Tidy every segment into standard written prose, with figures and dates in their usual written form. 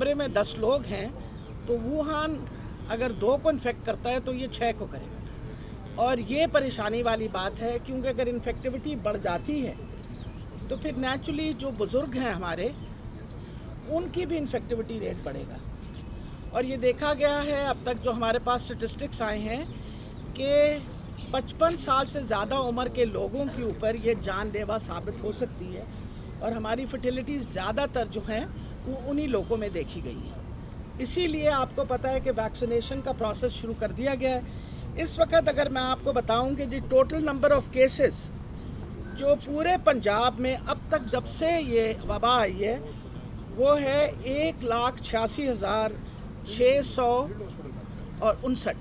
कपड़े में 10 लोग हैं तो वुहान अगर 2 को इन्फेक्ट करता है तो ये 6 को करेगा। और ये परेशानी वाली बात है, क्योंकि अगर इन्फेक्टिविटी बढ़ जाती है तो फिर नेचुरली जो बुज़ुर्ग हैं हमारे, उनकी भी इन्फेक्टिविटी रेट बढ़ेगा। और ये देखा गया है अब तक जो हमारे पास स्टेटिस्टिक्स आए हैं कि 55 साल से ज़्यादा उम्र के लोगों के ऊपर ये जानलेवा साबित हो सकती है, और हमारी फर्टिलिटी ज़्यादातर जो हैं वो उन्हीं लोगों में देखी गई है। इसीलिए आपको पता है कि वैक्सीनेशन का प्रोसेस शुरू कर दिया गया है। इस वक्त अगर मैं आपको बताऊं कि जी टोटल नंबर ऑफ़ केसेस जो पूरे पंजाब में अब तक जब से ये वबा आई है वो है 1,86,659,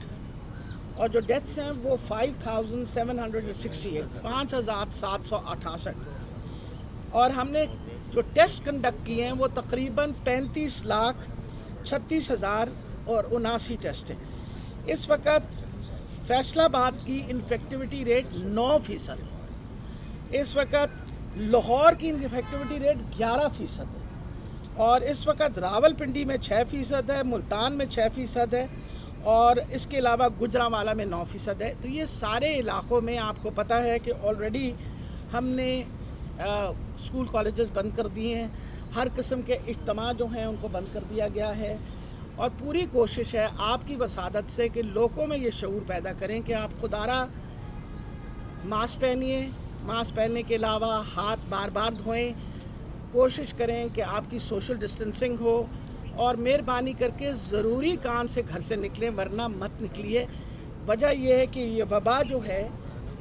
और जो डेथ्स हैं वो 5,768, 5,768। और हमने जो टेस्ट कंडक्ट किए हैं वो तकरीबन 35,36,079 टेस्ट हैं। इस वक्त फैसलाबाद की इन्फेक्टिविटी रेट 9% है। इस वक्त लाहौर की इन्फेक्टिविटी रेट 11% है, और इस वक्त रावलपिंडी में 6% है, मुल्तान में 6% है, और इसके अलावा गुजरांवाला में 9% है। तो ये सारे इलाक़ों में आपको पता है कि ऑलरेडी हमने स्कूल कॉलेजेस बंद कर दिए हैं, हर किस्म के इज्तिमा जो हैं उनको बंद कर दिया गया है, और पूरी कोशिश है आपकी वसादत से कि लोगों में ये शऊर पैदा करें कि आप खुदारा मास्क पहनिए, मास्क पहनने के अलावा हाथ बार बार धोएं, कोशिश करें कि आपकी सोशल डिस्टेंसिंग हो, और मेहरबानी करके ज़रूरी काम से घर से निकलें, वरना मत निकलिए। वजह यह है कि ये वबा जो है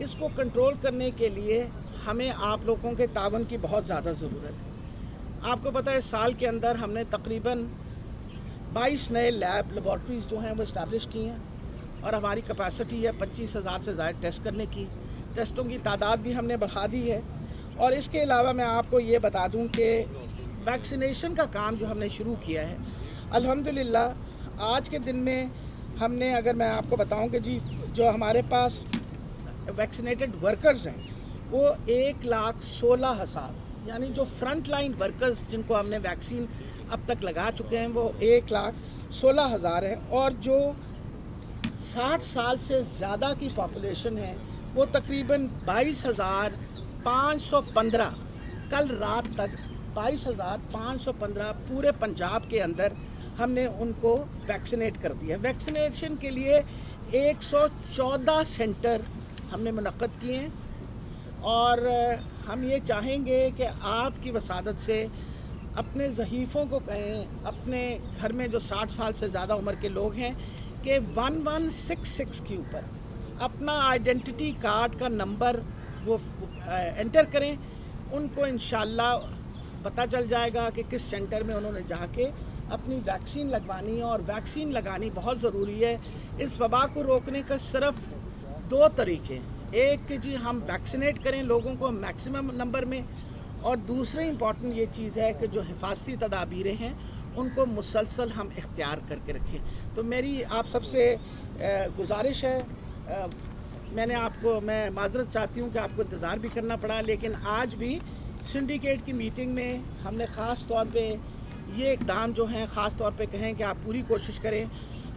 इसको कंट्रोल करने के लिए हमें आप लोगों के तावन की बहुत ज़्यादा ज़रूरत है। आपको पता है साल के अंदर हमने तकरीबन 22 नए लेबॉर्ट्रीज़ जो हैं वो इस्टेब्लिश की हैं, और हमारी कैपेसिटी है 25,000 से ज़्यादा टेस्ट करने की। टेस्टों की तादाद भी हमने बढ़ा दी है। और इसके अलावा मैं आपको ये बता दूं कि वैक्सीनेशन का काम जो हमने शुरू किया है, अल्हम्दुलिल्लाह आज के दिन में हमने, अगर मैं आपको बताऊं कि जी जो हमारे पास वैक्सीनेटेड वर्कर्स हैं वो 1,16,000, यानी जो फ्रंट लाइन वर्कर्स जिनको हमने वैक्सीन अब तक लगा चुके हैं वो 1,16,000 हैं, और जो 60 साल से ज़्यादा की पॉपुलेशन है वो तकरीबन 22,515, कल रात तक 22,515 पूरे पंजाब के अंदर हमने उनको वैक्सीनेट कर दिया। वैक्सीनेशन के लिए 114 सेंटर हमने मुनक्कद किए हैं, और हम ये चाहेंगे कि आपकी वसादत से अपने ज़हीफ़ों को कहें, अपने घर में जो 60 साल से ज़्यादा उम्र के लोग हैं, कि 1166 के ऊपर अपना आइडेंटिटी कार्ड का नंबर वो एंटर करें। उनको इंशाल्लाह पता चल जाएगा कि किस सेंटर में उन्होंने जाके अपनी वैक्सीन लगवानी है, और वैक्सीन लगानी बहुत ज़रूरी है। इस वबा को रोकने का सिर्फ 2 तरीके हैं, एक कि जी हम वैक्सीनेट करें लोगों को मैक्सिमम नंबर में, और दूसरी इम्पॉर्टेंट ये चीज़ है कि जो हिफाजती तदाबीरें हैं उनको मुसलसल हम इख्तियार करके रखें। तो मेरी आप सबसे गुजारिश है, मैं माजरत चाहती हूँ कि आपको इंतज़ार भी करना पड़ा, लेकिन आज भी सिंडिकेट की मीटिंग में हमने ख़ास तौर पे ये इक़दाम जो हैं ख़ास तौर पे कहें कि आप पूरी कोशिश करें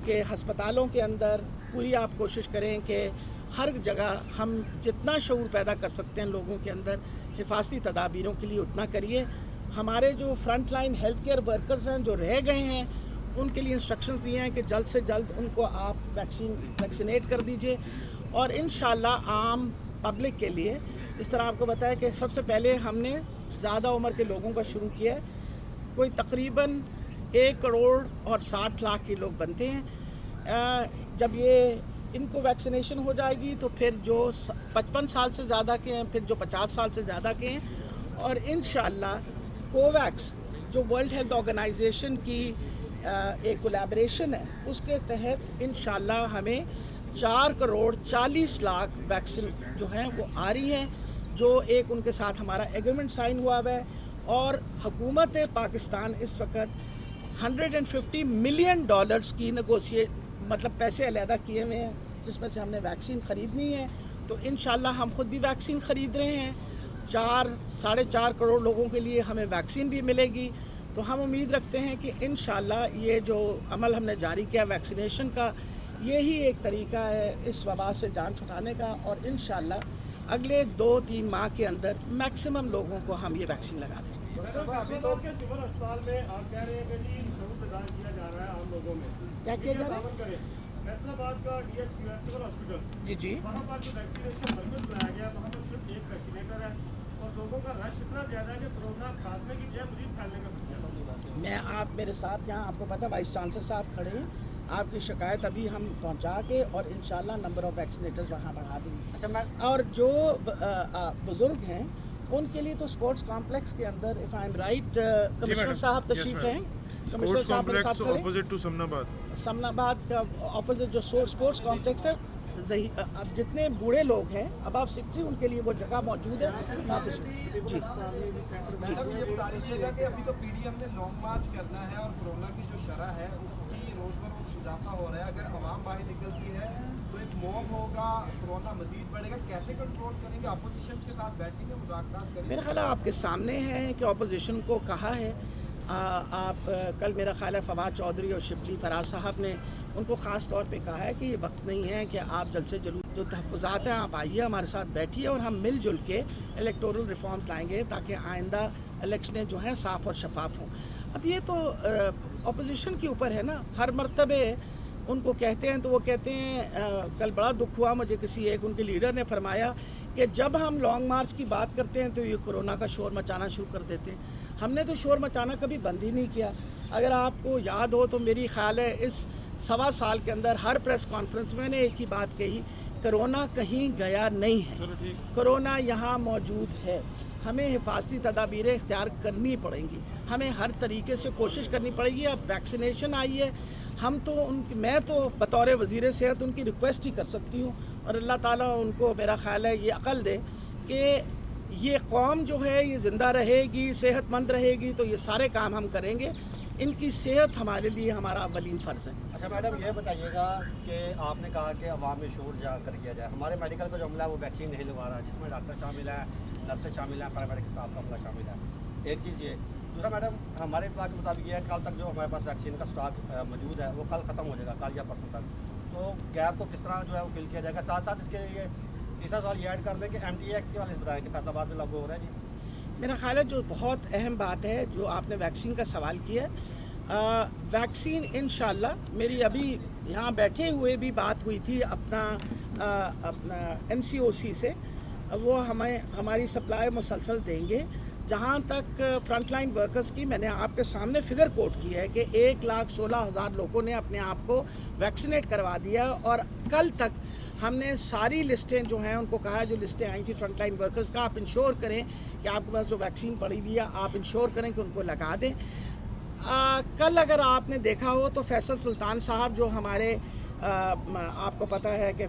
कि हस्पतालों के अंदर पूरी आप कोशिश करें कि हर जगह हम जितना शऊर पैदा कर सकते हैं लोगों के अंदर हिफाजती तदाबीरों के लिए उतना करिए। हमारे जो front line health care workers हैं जो रह गए हैं उनके लिए इंस्ट्रक्शंस दिए हैं कि जल्द से जल्द उनको आप वैक्सीनेट कर दीजिए, और इंशाल्लाह आम पब्लिक के लिए जिस तरह आपको बताया कि सबसे पहले हमने ज़्यादा उम्र के लोगों का शुरू किया है, कोई तकरीबन 1,60,00,000 के लोग बनते हैं। जब ये इनको वैक्सीनेशन हो जाएगी तो फिर जो 55 साल से ज़्यादा के हैं, फिर जो 50 साल से ज़्यादा के हैं, और इंशाल्लाह कोवैक्स जो वर्ल्ड हेल्थ ऑर्गेनाइजेशन की एक कोलैबोरेशन है उसके तहत इंशाल्लाह हमें 4,40,00,000 वैक्सीन जो हैं वो आ रही हैं, जो एक उनके साथ हमारा एग्रीमेंट साइन हुआ है। और हुकूमत पाकिस्तान इस वक्त $150 मिलियन की मतलब पैसे अलहदा किए हुए हैं, जिसमें से हमने वैक्सीन ख़रीदनी है। तो इंशाल्लाह हम ख़ुद भी वैक्सीन ख़रीद रहे हैं, 4-4.5 करोड़ लोगों के लिए हमें वैक्सीन भी मिलेगी। तो हम उम्मीद रखते हैं कि इंशाल्लाह ये जो अमल हमने जारी किया वैक्सीनेशन का, यही एक तरीका है इस वबा से जान छुड़ाने का, और इंशाल्लाह अगले 2-3 माह के अंदर मैक्सिमम लोगों को हम ये वैक्सीन लगा दें। अभी तो सिविल अस्पताल में आप कह रहे हैं कि जी शरूर प्रदान किया जा रहा है आम लोगों में, क्या किया जा रहा है? फैसलाबाद का DHQ सिविल हॉस्पिटल जी वहाँ पर जो वैक्सीनेशन मरकज बनाया गया, वहाँ पर सिर्फ एक वैक्सीनेटर है और लोगों का रश इतना ज़्यादा है कि कोरोना खात्मे की बजाय मरीज फैलने का खतरा है। मैं आप मेरे साथ यहाँ, आपको पता वाइस चांसलर साहब खड़े हैं, आपकी शिकायत अभी हम पहुँचा के और इंशाल्लाह नंबर ऑफ़ वैक्सीनेटर्स वहाँ बढ़ा देंगे। अच्छा, मैं और जो बुज़ुर्ग हैं उनके लिए तो स्पोर्ट्स कॉम्प्लेक्स के अंदर, if I am right, commissioner साहब तशरीफ रहे, कमिश्नर साहब मेरे साथ खड़े, ऑपोजिट टू समनाबाद का ऑपोजिट जो स्पोर्ट्स कॉम्प्लेक्स है, अब जितने बूढ़े लोग हैं अबव 60 उनके लिए वो जगह मौजूद है। जी मैडम ये बता दीजिएगा कि अभी तो PDM ने लॉन्ग मार्च करना है और कोरोना की जो शरह है उसकी रोज बरोज इजाफा हो रहा है, अगर आवाम बाहर निकलती है तो एक मॉब होगा, कोरोना मजीद बढ़ेगा, कैसे कंट्रोल करेंगे? अपोजिशन के साथ बैठेंगे, मुज़ाकरात करेंगे? मेरा ख्याल आपके सामने है कि अपोजिशन को कहा है, आप कल मेरा ख्याल है फवाद चौधरी और शिबली फराज साहब ने उनको ख़ास तौर पे कहा है कि ये वक्त नहीं है कि आप जल्द से जल्द जो तहफ़्फ़ुज़ात हैं आप आइए हमारे साथ बैठिए और हम मिलजुल के इलेक्टोरल रिफॉर्म्स लाएंगे ताकि आइंदा इलेक्शनें जो हैं साफ़ और शफाफ हों। अब ये तो अपोजिशन के ऊपर है ना, हर मरतबे उनको कहते हैं तो वो कहते हैं, कल बड़ा दुख हुआ मुझे, किसी एक उनके लीडर ने फरमाया कि जब हम लॉन्ग मार्च की बात करते हैं तो ये कोरोना का शोर मचाना शुरू कर देते हैं। हमने तो शोर मचाना कभी बंद ही नहीं किया। अगर आपको याद हो तो मेरी ख्याल है इस 1.25 साल के अंदर हर प्रेस कॉन्फ्रेंस में मैंने एक ही बात कही, कोरोना कहीं गया नहीं है, कोरोना यहाँ मौजूद है। हमें हिफाजती तदाबीरें इख्तियार करनी पड़ेंगी, हमें हर तरीके से कोशिश करनी पड़ेगी। अब वैक्सीनेशन आई है, हम तो मैं तो बतौर वज़ीर सेहत उनकी रिक्वेस्ट ही कर सकती हूँ और अल्लाह ताला उनको मेरा ख्याल है ये अक़ल दे कि ये कौम जो है ये ज़िंदा रहेगी, सेहतमंद रहेगी, तो ये सारे काम हम करेंगे। इनकी सेहत हमारे लिए हमारा अव्वलीन फ़र्ज़ है। अच्छा मैडम ये बताइएगा कि आपने कहा कि अवाम में शोर जाकर किया जाए, हमारे मेडिकल का जो अमला है वो वैक्सीन नहीं लगवा रहा, जिसमें डॉक्टर शामिल है, नर्सें शामिल हैं, पैरामेडिक स्टाफ का अमला शामिल है। एक चीज़ ये, दूसरा मैडम हमारे इत्तला के मुताबिक ये है कल तक जो हमारे पास वैक्सीन का स्टॉक मौजूद है वो कल ख़त्म हो जाएगा, कल या परसों तक। तो गैप को किस तरह जो है वो फिल किया जाएगा? साथ साथ इसके लिए तीसरा सवाल ये ऐड कर दें कि MTA एक्ट के वाले बताएं कि फैसलाबाद में लागू हो रहा है जी। मेरा ख्याल है जो बहुत अहम बात है जो आपने वैक्सीन का सवाल किया, वैक्सीन इंशाल्लाह मेरी अभी यहाँ बैठे हुए भी बात हुई थी अपना NCOC से, वो हमारी सप्लाई मुसलसल देंगे। जहाँ तक फ्रंटलाइन वर्कर्स की, मैंने आपके सामने फिगर कोट की है कि 1,16,000 लोगों ने अपने आप को वैक्सीनेट करवा दिया और कल तक हमने सारी लिस्टें जो हैं उनको कहा है, जो लिस्टें आई थी फ्रंटलाइन वर्कर्स का, आप इंश्योर करें कि आपके पास जो वैक्सीन पड़ी हुई है आप इंश्योर करें कि उनको लगा दें। कल अगर आपने देखा हो तो फैसल सुल्तान साहब जो हमारे आपको पता है कि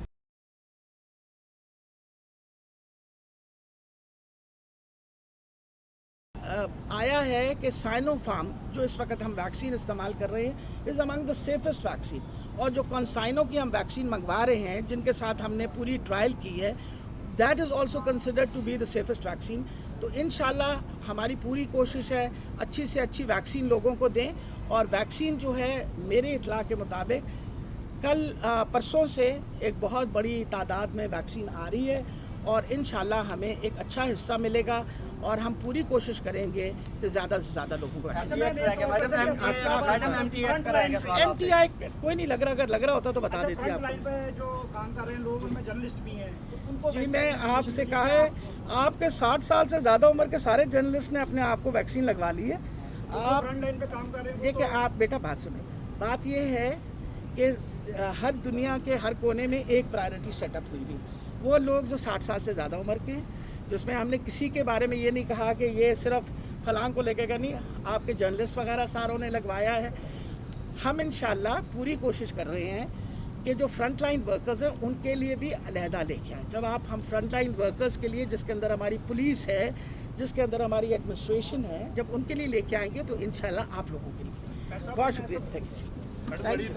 आया है कि साइनोफार्म जो इस वक्त हम वैक्सीन इस्तेमाल कर रहे हैं is among the safest vaccine, और जो कॉन्साइनो की हम वैक्सीन मंगवा रहे हैं जिनके साथ हमने पूरी ट्रायल की है, that is also considered to be the safest vaccine. तो इंशाल्लाह हमारी पूरी कोशिश है अच्छी से अच्छी वैक्सीन लोगों को दें, और वैक्सीन जो है मेरे इत्तला के मुताबिक कल परसों से एक बहुत बड़ी तादाद में वैक्सीन आ रही है और इंशाल्लाह हमें एक अच्छा हिस्सा मिलेगा और हम पूरी कोशिश करेंगे कि ज़्यादा से ज़्यादा लोगों को MTI कोई नहीं लग रहा, अगर लग रहा होता तो बता देती आपको। जो काम कर रहे हैं लोग उनमें जर्नलिस्ट भी हैं, उनको जी मैं आपसे कहा है, आपके 60 साल से ज़्यादा उम्र के सारे जर्नलिस्ट ने अपने आप को वैक्सीन लगवा ली है। आप फ्रंट लाइन पे काम कर रहे हैं। देखिए आप बेटा बात सुनिए, बात ये है कि हर दुनिया के हर कोने में एक प्रायोरिटी सेटअप हुई थी, वो लोग जो 60 साल से ज़्यादा उम्र के हैं, जिसमें हमने किसी के बारे में ये नहीं कहा कि ये सिर्फ फलां को लेकर नहीं, आपके जर्नलिस्ट वगैरह सारों ने लगवाया है। हम इंशाल्लाह पूरी कोशिश कर रहे हैं कि जो फ्रंट लाइन वर्कर्स हैं उनके लिए भी अलहदा लेके आए। जब हम फ्रंट लाइन वर्कर्स के लिए, जिसके अंदर हमारी पुलिस है, जिसके अंदर हमारी एडमिनिस्ट्रेशन है, जब उनके लिए लेके आएंगे तो इंशाल्लाह आप लोगों के लिए। बहुत शुक्रिया, थैंक यू।